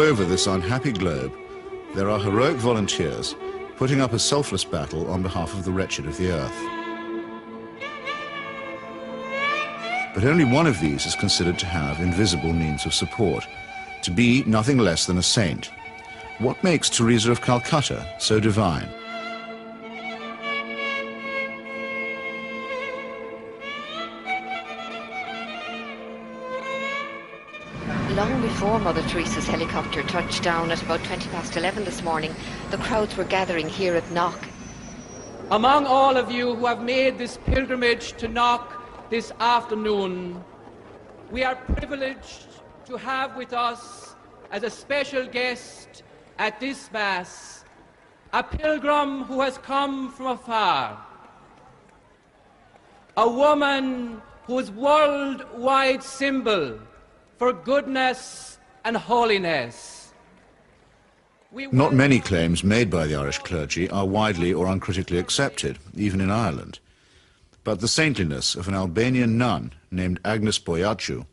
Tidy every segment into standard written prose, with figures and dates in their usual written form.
over this unhappy globe, there are heroic volunteers putting up a selfless battle on behalf of the wretched of the earth. But only one of these is considered to have invisible means of support, to be nothing less than a saint. What makes Teresa of Calcutta so divine? Long before Mother Teresa's helicopter touched down at about 11:20 this morning, the crowds were gathering here at Knock. Among all of you who have made this pilgrimage to Knock this afternoon, we are privileged to have with us as a special guest at this Mass a pilgrim who has come from afar, a woman whose worldwide symbol for goodness and holiness. Not many claims made by the Irish clergy are widely or uncritically accepted, even in Ireland. But the saintliness of an Albanian nun named Agnes Boiaciu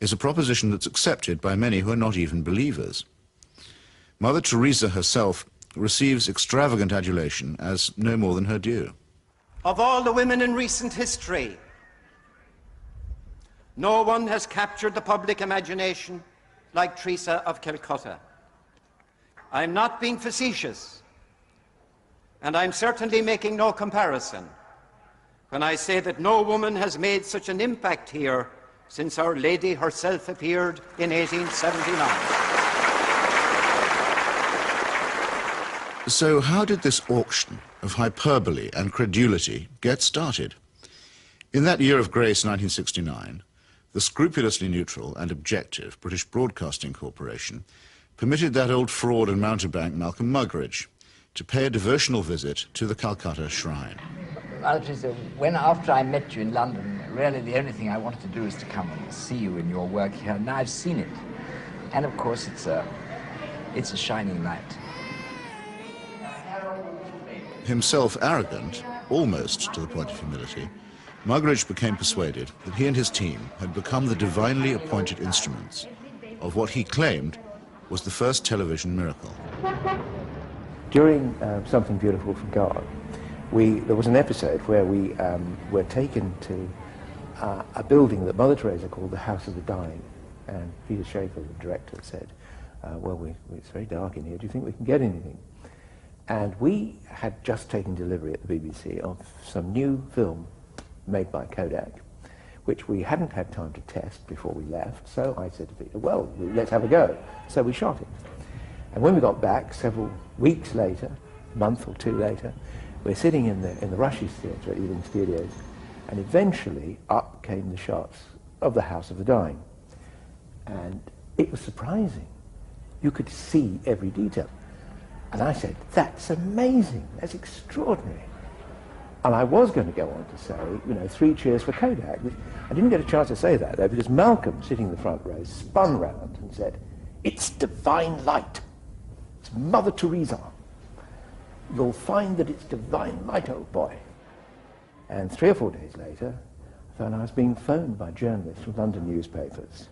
is a proposition that's accepted by many who are not even believers. Mother Teresa herself receives extravagant adulation as no more than her due. Of all the women in recent history, no one has captured the public imagination like Teresa of Calcutta. I'm not being facetious, and I'm certainly making no comparison when I say that no woman has made such an impact here since Our Lady herself appeared in 1879. So how did this auction of hyperbole and credulity get started? In that year of grace, 1969, the scrupulously neutral and objective British Broadcasting Corporation permitted that old fraud and mountebank Malcolm Muggeridge to pay a devotional visit to the Calcutta Shrine. Well, Teresa, after I met you in London, really the only thing I wanted to do is to come and see you in your work here. Now I've seen it. And of course it's a shining light. Himself arrogant, almost to the point of humility, Muggeridge became persuaded that he and his team had become the divinely appointed instruments of what he claimed was the first television miracle. During Something Beautiful from God, there was an episode where we were taken to a building that Mother Teresa called the House of the Dying, and Peter Schaefer, the director, said, well, it's very dark in here, do you think we can get anything? And we had just taken delivery at the BBC of some new film made by Kodak, which we hadn't had time to test before we left, so I said to Peter, well, let's have a go. So we shot it. And when we got back, several weeks later, a month or two later, we're sitting in the Rushes Theatre at Ealing Studios, and eventually up came the shots of the House of the Dying. And it was surprising. You could see every detail. And I said, that's amazing, that's extraordinary. And I was going to go on to say, 3 cheers for Kodak. I didn't get a chance to say that, though, because Malcolm, sitting in the front row, spun round and said, it's divine light. It's Mother Teresa. You'll find that it's divine light, old boy. And 3 or 4 days later, I found I was being phoned by journalists from London newspapers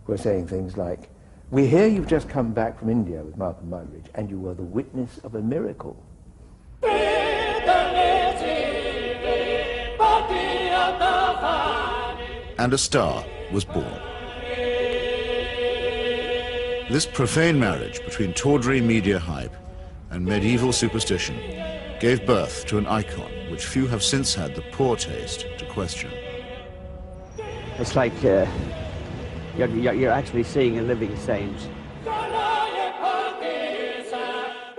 who were saying things like, we hear you've just come back from India with Malcolm Muggeridge, and you were the witness of a miracle. And a star was born. This profane marriage between tawdry media hype and medieval superstition gave birth to an icon which few have since had the poor taste to question. It's like you're actually seeing a living saint.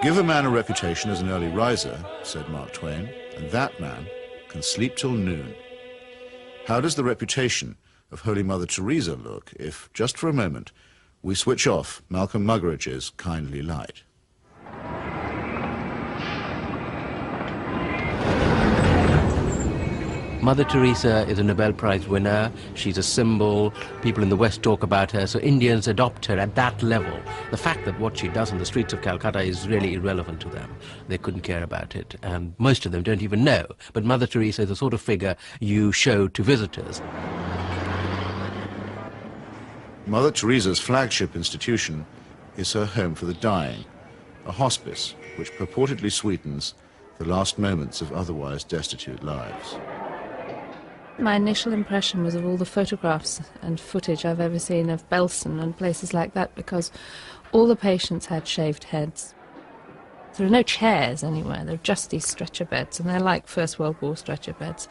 Give a man a reputation as an early riser, said Mark Twain, and that man can sleep till noon. How does the reputation of Holy Mother Teresa look if, just for a moment, we switch off Malcolm Muggeridge's kindly light? Mother Teresa is a Nobel Prize winner. She's a symbol. People in the West talk about her, so Indians adopt her at that level. The fact that what she does on the streets of Calcutta is really irrelevant to them. They couldn't care about it, and most of them don't even know. But Mother Teresa is the sort of figure you show to visitors. Mother Teresa's flagship institution is her home for the dying, a hospice which purportedly sweetens the last moments of otherwise destitute lives. My initial impression was of all the photographs and footage I've ever seen of Belsen and places like that, because all the patients had shaved heads. There are no chairs anywhere, there are just these stretcher beds, and they're like First World War stretcher beds.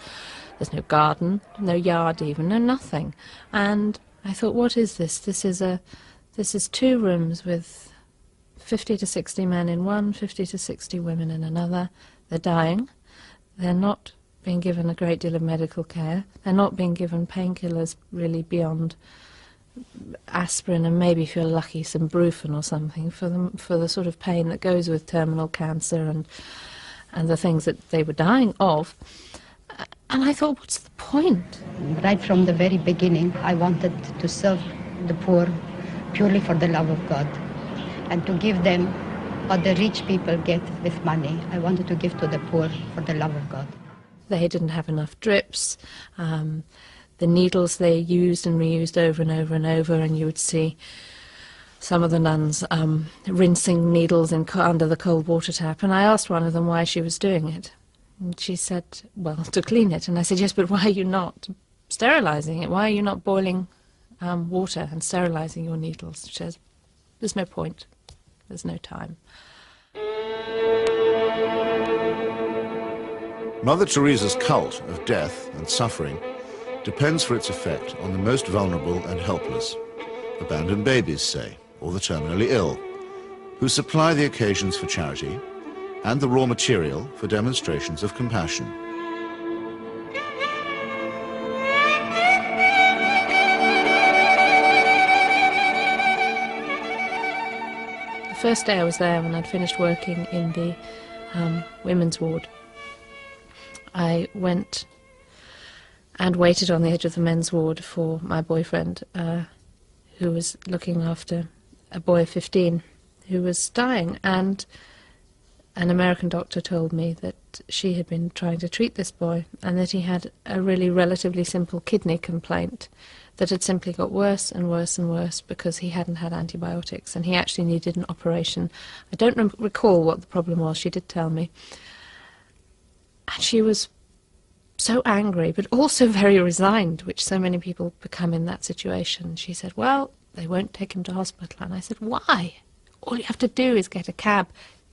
There's no garden, no yard even, no nothing. And I thought, what is this? This is 2 rooms with 50 to 60 men in one, 50 to 60 women in another. They're dying. They're not being given a great deal of medical care. They're not being given painkillers really beyond aspirin and maybe, if you're lucky, some Brufen or something for the sort of pain that goes with terminal cancer and the things that they were dying of. And I thought, what's the point? Right from the very beginning, I wanted to serve the poor purely for the love of God and to give them what the rich people get with money. I wanted to give to the poor for the love of God. They didn't have enough drips. The needles they used and reused over and over and over, and you would see some of the nuns rinsing needles under the cold water tap. And I asked one of them why she was doing it. And she said, well, to clean it. And I said, yes, but why are you not sterilizing it? Why are you not boiling water and sterilizing your needles? She says, there's no point. There's no time. Mother Teresa's cult of death and suffering depends for its effect on the most vulnerable and helpless, abandoned babies, say, or the terminally ill, who supply the occasions for charity and the raw material for demonstrations of compassion. The first day I was there, when I'd finished working in the women's ward, I went and waited on the edge of the men's ward for my boyfriend, who was looking after a boy of 15 who was dying. And an American doctor told me that she had been trying to treat this boy and that he had a really relatively simple kidney complaint that had simply got worse and worse and worse because he hadn't had antibiotics, and he actually needed an operation. I don't recall what the problem was. She did tell me. And she was so angry, but also very resigned, which so many people become in that situation. She said, well, they won't take him to hospital. And I said, why? All you have to do is get a cab,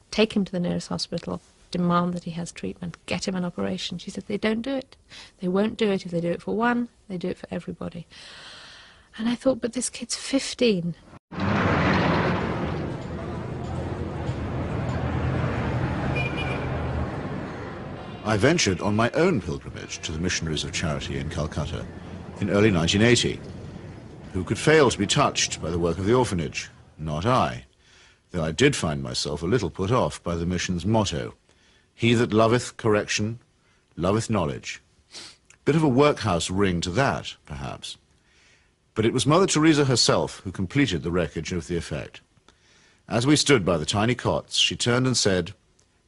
take him to the nearest hospital, demand that he has treatment, get him an operation. She said, they don't do it. They won't do it. If they do it for one, they do it for everybody. And I thought, but this kid's 15. I ventured on my own pilgrimage to the missionaries of charity in Calcutta in early 1980. Who could fail to be touched by the work of the orphanage? Not I, though I did find myself a little put off by the mission's motto, he that loveth correction, loveth knowledge. Bit of a workhouse ring to that, perhaps. But it was Mother Teresa herself who completed the wreckage of the effect. As we stood by the tiny cots, she turned and said,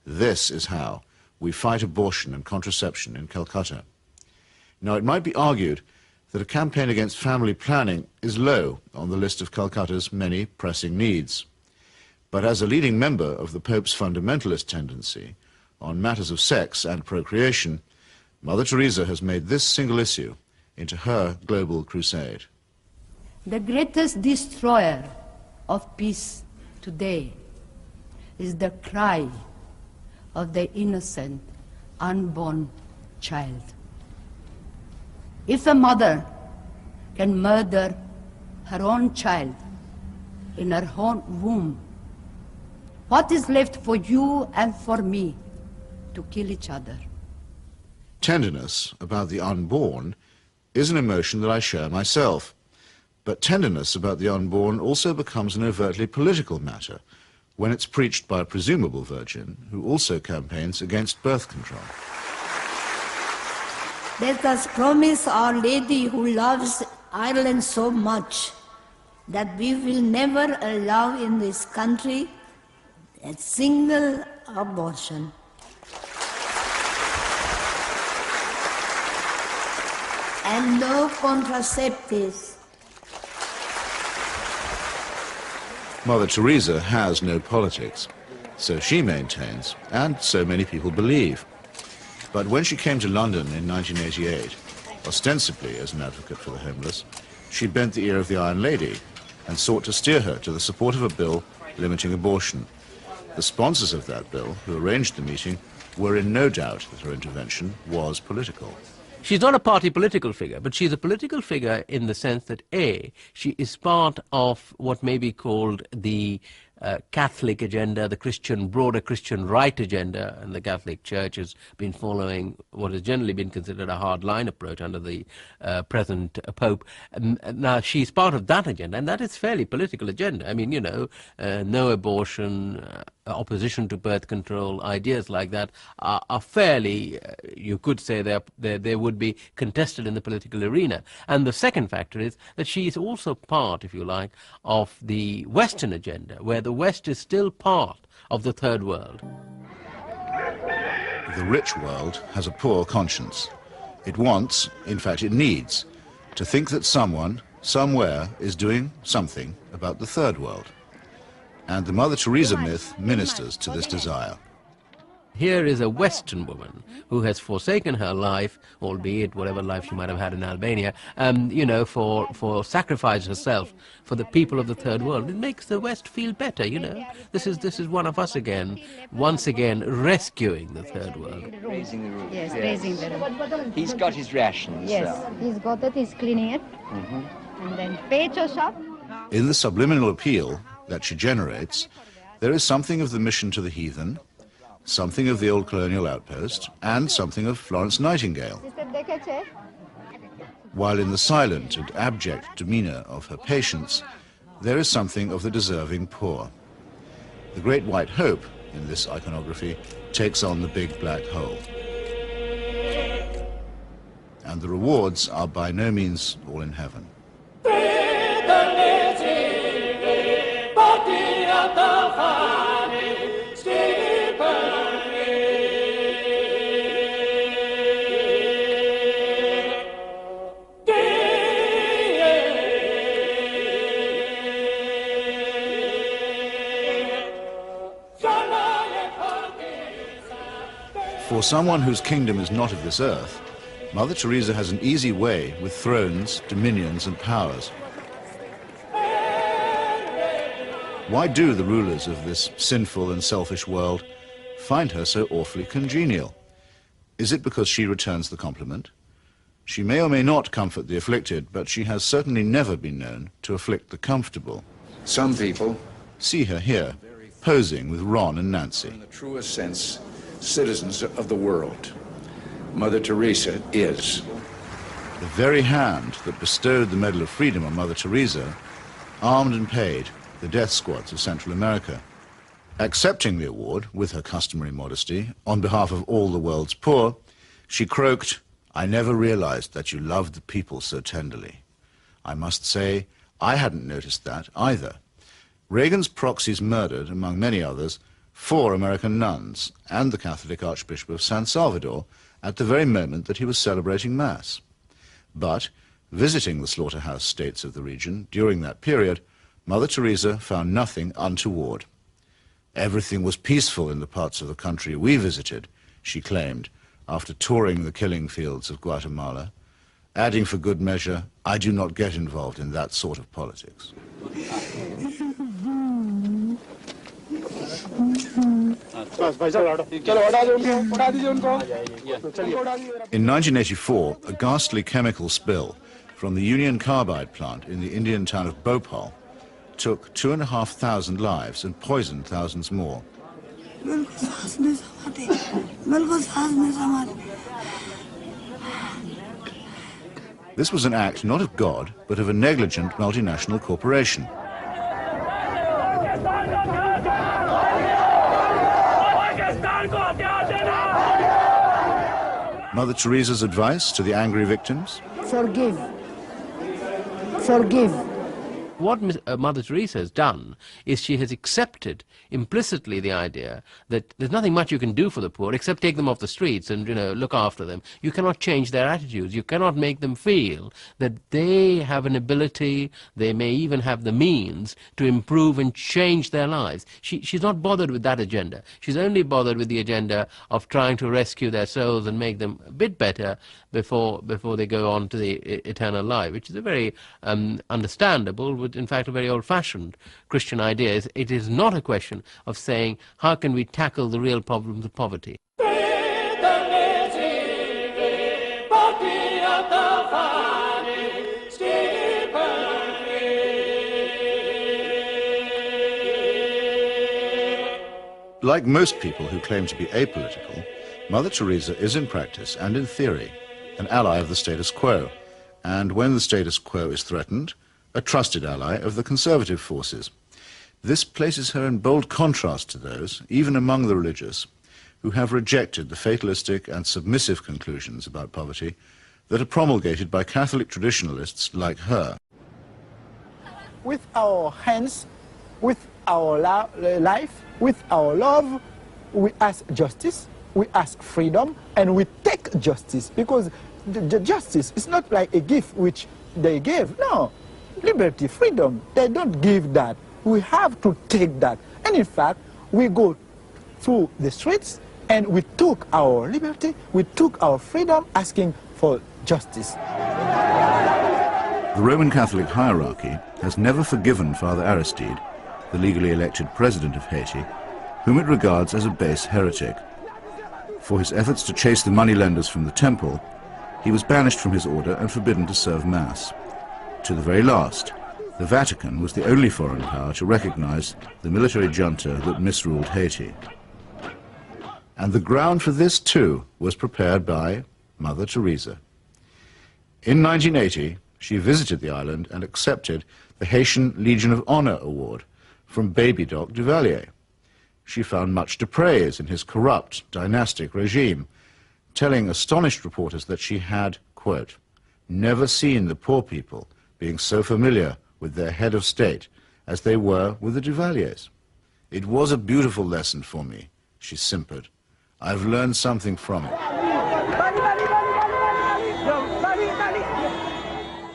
this is how we fight abortion and contraception in Calcutta. Now, it might be argued that a campaign against family planning is low on the list of Calcutta's many pressing needs. But as a leading member of the Pope's fundamentalist tendency on matters of sex and procreation, Mother Teresa has made this single issue into her global crusade. The greatest destroyer of peace today is the cry of the innocent, unborn child. If a mother can murder her own child in her own womb, what is left for you and for me to kill each other? Tenderness about the unborn is an emotion that I share myself. But tenderness about the unborn also becomes an overtly political matter when it's preached by a presumable virgin who also campaigns against birth control. Let us promise Our Lady, who loves Ireland so much, that we will never allow in this country a single abortion. And no contraceptives. Mother Teresa has no politics, so she maintains, and so many people believe. But when she came to London in 1988, ostensibly as an advocate for the homeless, she bent the ear of the Iron Lady and sought to steer her to the support of a bill limiting abortion. The sponsors of that bill, who arranged the meeting, were in no doubt that her intervention was political. She's not a party political figure, but she's a political figure in the sense that, A, she is part of what may be called the Catholic agenda, the broader Christian right agenda, and the Catholic Church has been following what has generally been considered a hard-line approach under the present Pope. Now, she's part of that agenda, and that is fairly political agenda. I mean, you know, no abortion, opposition to birth control, ideas like that are fairly, you could say they would be contested in the political arena. And the second factor is that she is also part, if you like, of the Western agenda, where the West is still part of the third world. The rich world has a poor conscience. It wants, in fact it needs, to think that someone, somewhere, is doing something about the third world. And the Mother Teresa myth ministers to this desire. Here is a Western woman who has forsaken her life, albeit whatever life she might have had in Albania, you know, for sacrifice herself for the people of the third world. It makes the West feel better, you know. This is one of us again, once again rescuing the third world. Raising the roof. Yes, raising the roof. He's got his rations. Yes, he's got it, he's cleaning it. And then pecho shop. In the subliminal appeal that she generates, there is something of the mission to the heathen, something of the old colonial outpost, and something of Florence Nightingale. While in the silent and abject demeanour of her patients, there is something of the deserving poor. The great white hope in this iconography takes on the big black hole. And the rewards are by no means all in heaven. For someone whose kingdom is not of this earth, Mother Teresa has an easy way with thrones, dominions, and powers. Why do the rulers of this sinful and selfish world find her so awfully congenial? Is it because she returns the compliment? She may or may not comfort the afflicted, but she has certainly never been known to afflict the comfortable. Some people see her here, posing with Ron and Nancy. In the truest sense, citizens of the world. Mother Teresa is. The very hand that bestowed the Medal of Freedom on Mother Teresa armed and paid the death squads of Central America. Accepting the award, with her customary modesty, on behalf of all the world's poor, she croaked, "I never realized that you loved the people so tenderly." I must say, I hadn't noticed that either. Reagan's proxies murdered, among many others, 4 American nuns and the Catholic Archbishop of San Salvador at the very moment that he was celebrating Mass. But, visiting the slaughterhouse states of the region during that period, Mother Teresa found nothing untoward. Everything was peaceful in the parts of the country we visited, she claimed, after touring the killing fields of Guatemala, adding for good measure, "I do not get involved in that sort of politics." In 1984, a ghastly chemical spill from the Union Carbide plant in the Indian town of Bhopal took 2,500 lives and poisoned thousands more. This was an act not of God, but of a negligent multinational corporation. Mother Teresa's advice to the angry victims? Forgive. Forgive. What Mother Teresa has done is she has accepted implicitly the idea that there's nothing much you can do for the poor except take them off the streets and, look after them. You cannot change their attitudes. You cannot make them feel that they have an ability, they may even have the means to improve and change their lives. She's not bothered with that agenda. She's only bothered with the agenda of trying to rescue their souls and make them a bit better before they go on to the eternal life, which is a very understandable, but in fact a very old-fashioned Christian idea. It is not a question of saying, how can we tackle the real problems of poverty? Like most people who claim to be apolitical, Mother Teresa is in practice and in theory an ally of the status quo, and when the status quo is threatened, a trusted ally of the conservative forces. This places her in bold contrast to those, even among the religious, who have rejected the fatalistic and submissive conclusions about poverty that are promulgated by Catholic traditionalists like her. With our hands, with our life, with our love, we ask justice, we ask freedom, and we take justice, because the justice is not like a gift which they gave. No, liberty, freedom, they don't give that. We have to take that. And in fact, we go through the streets and we took our liberty, we took our freedom, asking for justice. The Roman Catholic hierarchy has never forgiven Father Aristide, the legally elected president of Haiti, whom it regards as a base heretic. For his efforts to chase the moneylenders from the temple, he was banished from his order and forbidden to serve Mass. To the very last, the Vatican was the only foreign power to recognize the military junta that misruled Haiti. And the ground for this, too, was prepared by Mother Teresa. In 1980, she visited the island and accepted the Haitian Legion of Honor Award from Baby Doc Duvalier. She found much to praise in his corrupt, dynastic regime, telling astonished reporters that she had, quote, never seen the poor people being so familiar with their head of state as they were with the Duvaliers. It was a beautiful lesson for me, she simpered. I've learned something from it.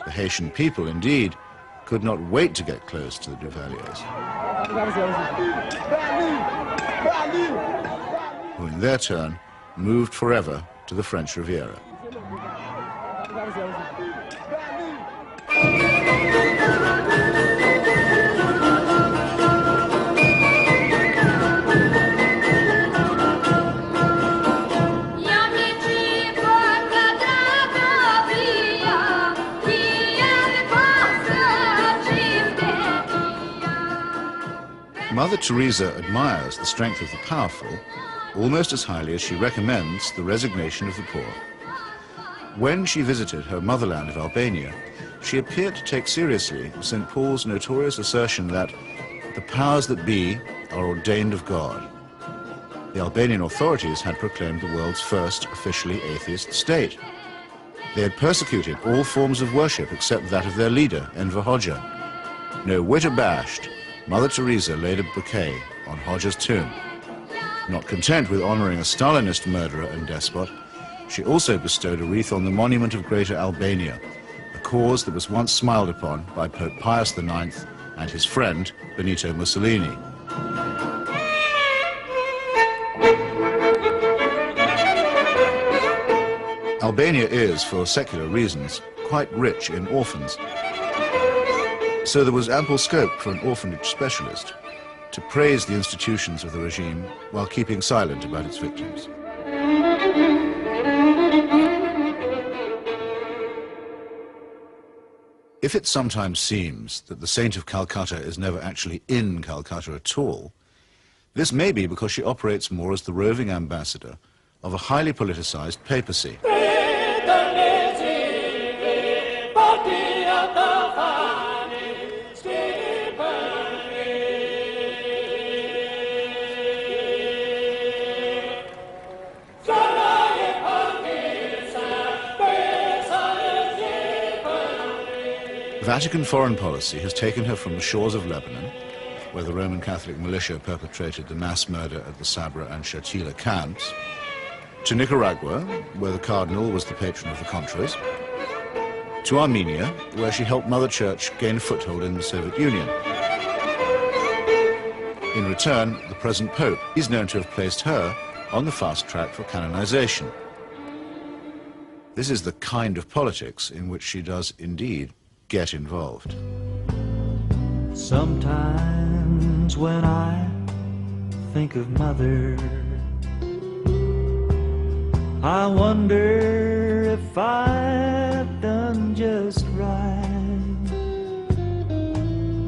The Haitian people, indeed, could not wait to get close to the Duvaliers, who in their turn moved forever to the French Riviera. Mother Teresa admires the strength of the powerful almost as highly as she recommends the resignation of the poor. When she visited her motherland of Albania, she appeared to take seriously St. Paul's notorious assertion that the powers that be are ordained of God. The Albanian authorities had proclaimed the world's first officially atheist state. They had persecuted all forms of worship except that of their leader, Enver Hoxha. No whit abashed, Mother Teresa laid a bouquet on Hoxha's tomb. Not content with honoring a Stalinist murderer and despot, she also bestowed a wreath on the monument of Greater Albania, a cause that was once smiled upon by Pope Pius IX and his friend Benito Mussolini. Albania is, for secular reasons, quite rich in orphans. So there was ample scope for an orphanage specialist to praise the institutions of the regime while keeping silent about its victims. If it sometimes seems that the Saint of Calcutta is never actually in Calcutta at all, this may be because she operates more as the roving ambassador of a highly politicized papacy. Vatican foreign policy has taken her from the shores of Lebanon, where the Roman Catholic militia perpetrated the mass murder at the Sabra and Shatila camps, to Nicaragua, where the Cardinal was the patron of the Contras, to Armenia, where she helped Mother Church gain a foothold in the Soviet Union. In return, the present Pope is known to have placed her on the fast track for canonization. This is the kind of politics in which she does indeed get involved. Sometimes when I think of Mother, I wonder if I've done just right.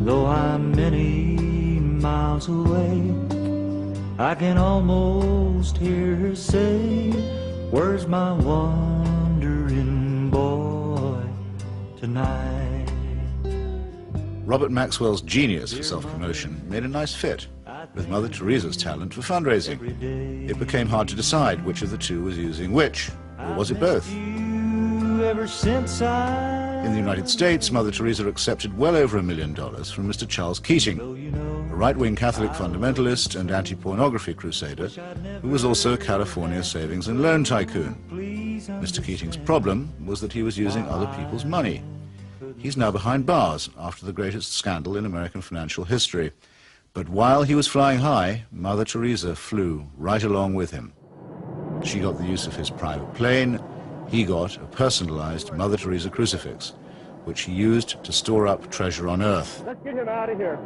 Though I'm many miles away, I can almost hear her say, "Where's my wandering boy tonight?" Robert Maxwell's genius for self-promotion made a nice fit with Mother Teresa's talent for fundraising. It became hard to decide which of the two was using which, or was it both? In the United States, Mother Teresa accepted well over $1 million from Mr. Charles Keating, a right-wing Catholic fundamentalist and anti-pornography crusader who was also a California savings and loan tycoon. Mr. Keating's problem was that he was using other people's money. He's now behind bars after the greatest scandal in American financial history. But while he was flying high, Mother Teresa flew right along with him. She got the use of his private plane. He got a personalized Mother Teresa crucifix, which he used to store up treasure on earth. Let's get him out of here.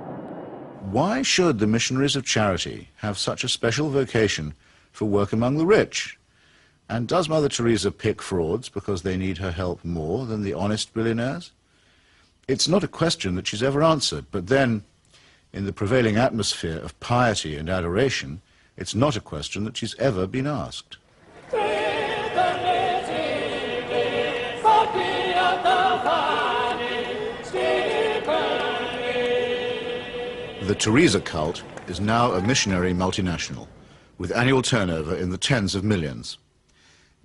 Why should the missionaries of charity have such a special vocation for work among the rich? And does Mother Teresa pick frauds because they need her help more than the honest billionaires? It's not a question that she's ever answered, but then, in the prevailing atmosphere of piety and adoration, it's not a question that she's ever been asked. The Teresa cult is now a missionary multinational, with annual turnover in the tens of millions.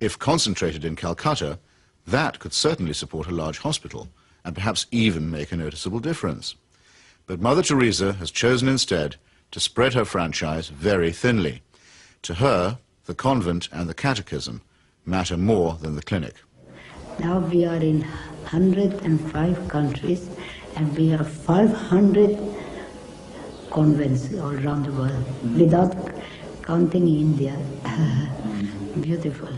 If concentrated in Calcutta, that could certainly support a large hospital, and perhaps even make a noticeable difference. But Mother Teresa has chosen instead to spread her franchise very thinly. To her, the convent and the catechism matter more than the clinic. Now we are in 105 countries and we have 500 convents all around the world, without counting India. Beautiful.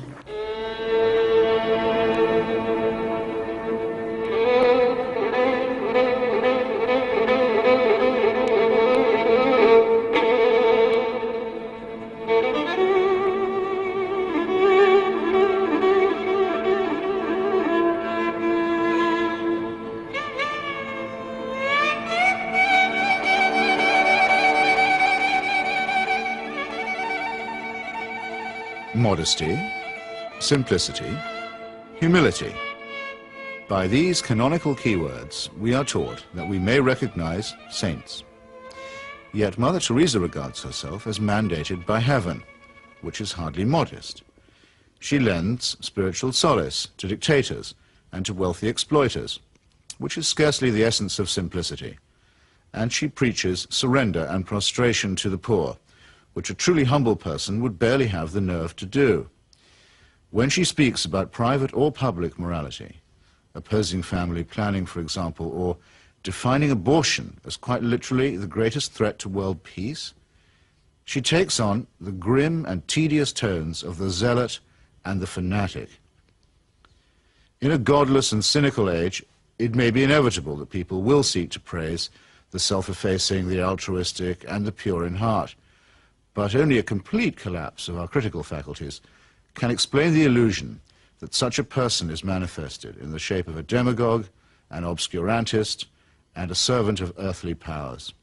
Modesty, simplicity, humility. By these canonical keywords, we are taught that we may recognize saints. Yet Mother Teresa regards herself as mandated by heaven, which is hardly modest. She lends spiritual solace to dictators and to wealthy exploiters, which is scarcely the essence of simplicity. And she preaches surrender and prostration to the poor, which a truly humble person would barely have the nerve to do. When she speaks about private or public morality, opposing family planning, for example, or defining abortion as quite literally the greatest threat to world peace, she takes on the grim and tedious tones of the zealot and the fanatic. In a godless and cynical age, it may be inevitable that people will seek to praise the self-effacing, the altruistic, and the pure in heart. But only a complete collapse of our critical faculties can explain the illusion that such a person is manifested in the shape of a demagogue, an obscurantist, and a servant of earthly powers.